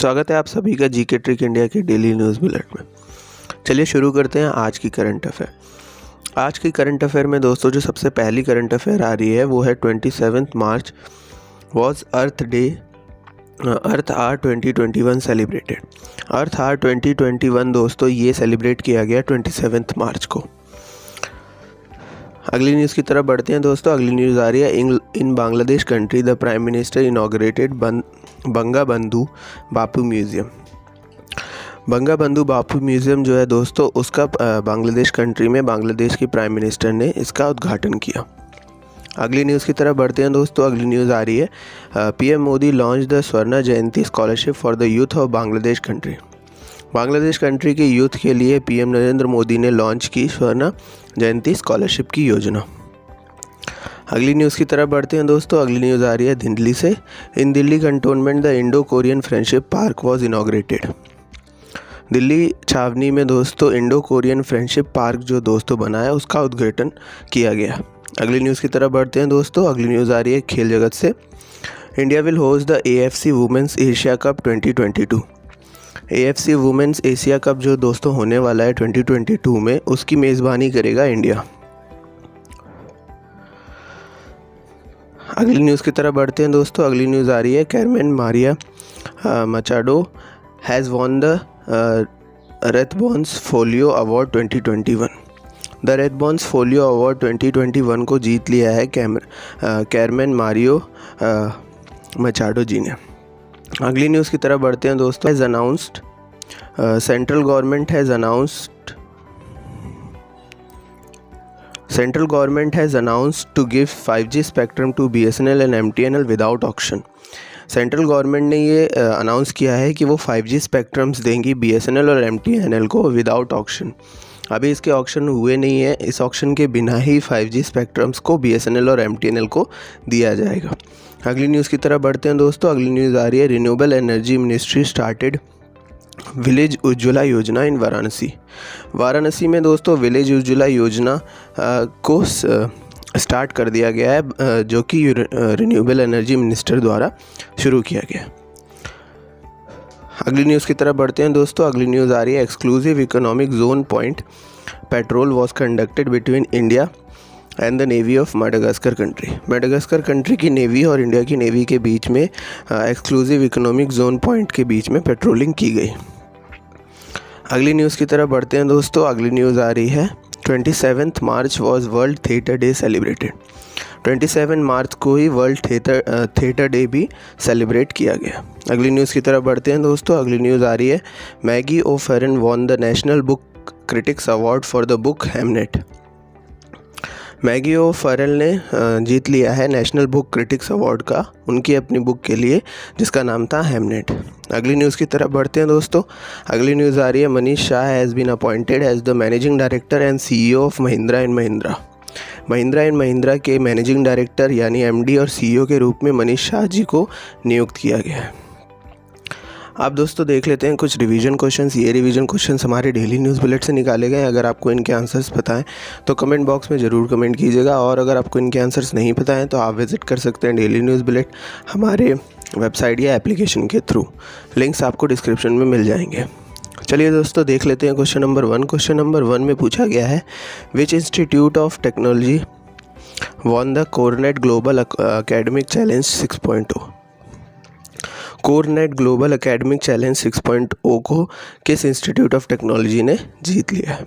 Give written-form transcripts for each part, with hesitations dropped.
स्वागत है आप सभी का जीके ट्रिक इंडिया के डेली न्यूज़ बुलेटिन में। चलिए शुरू करते हैं आज की करंट अफेयर। आज की करंट अफेयर में दोस्तों जो सबसे पहली करंट अफेयर आ रही है वो है 27 March was earth day, earth hour 2021 celebrated. Earth hour 2021 दोस्तों ये सेलिब्रेट किया गया 27 मार्च को। अगली न्यूज़ की तरफ बढ़ते हैं दोस्तों। अगली न्यूज़ आ रही है in Bangladesh country the prime minister inaugurated Bangabandhu Bapu museum. Bangabandhu Bapu museum जो है दोस्तों उसका बांग्लादेश कंट्री में बांग्लादेश के प्राइम मिनिस्टर ने इसका उद्घाटन किया। अगली न्यूज़ की तरफ बढ़ते हैं दोस्तों। अगली न्यूज़ आ रही है PM Modi launch the Swarna Jayanti scholarship for the youth of Bangladesh country. Bangladesh country के यूथ के लिए पीएम नरेंद्र मोदी ने लॉन्च की स्वर्ण जयंती स्कॉलरशिप की योजना। अगली न्यूज़ की तरफ बढ़ते हैं दोस्तों। अगली न्यूज़ आ रही है दिल्ली से। In Delhi cantonment the Indo Korean friendship park was inaugurated. Delhi छावनी में दोस्तों इंडो कोरियन फ्रेंडशिप पार्क जो दोस्तों बना है उसका उद्घाटन किया गया। अगली न्यूज़ की तरफ बढ़ते हैं दोस्तों। अगली न्यूज़ आ रही है खेल जगत से। India will host the AFC women's Asia cup 2022। AFC women's Asia cup जो दोस्तों होने वाला है 2022 में, उसकी मेज़बानी करेगा इंडिया। अगली न्यूज़ की तरफ बढ़ते हैं दोस्तों। अगली न्यूज़ आ रही है Carmen Maria Machado has won the Rathbones folio award 2021। The Rathbones folio award 2021 को जीत लिया है कैरमेन मारियो मचाडो जी ने। अगली न्यूज़ की तरफ बढ़ते हैं दोस्तों। Has announced central government has announced to give 5G spectrum to BSNL and MTNL without auction. Central government ने ये अनाउंस किया है कि वो 5G स्पेक्ट्रम्स देंगी BSNL और MTNL को विदाउट ऑक्शन। अभी इसके ऑक्शन हुए नहीं है, इस ऑक्शन के बिना ही 5G स्पेक्ट्रम्स को BSNL और MTNL को दिया जाएगा। अगली न्यूज़ की तरफ बढ़ते हैं दोस्तों। अगली न्यूज़ आ रही है renewable energy ministry started village Ujjwala योजना इन वाराणसी में दोस्तों विलेज उज्ज्वला योजना को स्टार्ट कर दिया गया है जो कि रिन्यूएबल एनर्जी मिनिस्टर द्वारा शुरू किया गया। अगली न्यूज़ की तरफ बढ़ते हैं दोस्तों। अगली न्यूज़ आ रही है exclusive economic zone point petrol was conducted between India and the navy of Madagascar country. Madagascar country की नेवी और इंडिया की नेवी के बीच में एक्सक्लूसिव इकोनॉमिक जोन पॉइंट के बीच में पेट्रोलिंग की गई। अगली न्यूज़ की तरफ बढ़ते हैं दोस्तों। अगली न्यूज़ आ रही है 27 March was world theatre day celebrated. 27 March को ही वर्ल्ड थिएटर डे भी सेलिब्रेट किया गया। अगली न्यूज़ की तरफ बढ़ते हैं दोस्तों। अगली न्यूज़ आ रही है Maggie O'Farrell won the national book critics award for the book Hamnet. Maggie O'Farrell ने जीत लिया है नेशनल बुक क्रिटिक्स अवार्ड का उनकी अपनी बुक के लिए जिसका नाम था हेमनेट। अगली न्यूज़ की तरफ बढ़ते हैं दोस्तों। अगली न्यूज़ आ रही है Manish Shah has been appointed as the managing director and CEO of Mahindra and Mahindra के मैनेजिंग डायरेक्टर यानी MD और CEO के रूप में मनीष शाह जी को नियुक्त किया गया है। आप दोस्तों देख लेते हैं कुछ रिवीजन क्वेश्चंस। ये रिवीजन क्वेश्चंस हमारे डेली न्यूज़ बुलेट से निकाले गए। अगर आपको इनके आंसर्स पता हैं तो कमेंट बॉक्स में ज़रूर कमेंट कीजिएगा, और अगर आपको इनके आंसर्स नहीं पता हैं तो आप विज़िट कर सकते हैं डेली न्यूज़ बुलेट हमारे वेबसाइट या एप्लीकेशन के थ्रू। लिंक्स आपको डिस्क्रिप्शन में मिल जाएंगे। चलिए दोस्तों देख लेते हैं क्वेश्चन नंबर 1। क्वेश्चन नंबर 1 में पूछा गया है which institute of technology won the Cornet global academic challenge 6.0। Cornet global academic challenge 6.0 को किस इंस्टीट्यूट ऑफ टेक्नोलॉजी ने जीत लिया है।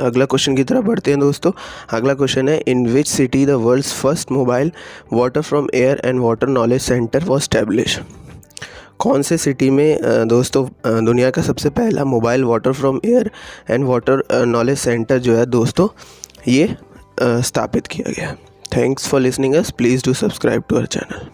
अगला क्वेश्चन की तरफ बढ़ते हैं दोस्तों। अगला क्वेश्चन है in which city the world's first mobile water from air and water knowledge centre was establish. कौन से सिटी में दोस्तों दुनिया का सबसे पहला mobile water from air and water knowledge centre जो है दोस्तों ये स्थापित किया गया। Thanks for listening us. Please do subscribe to our channel.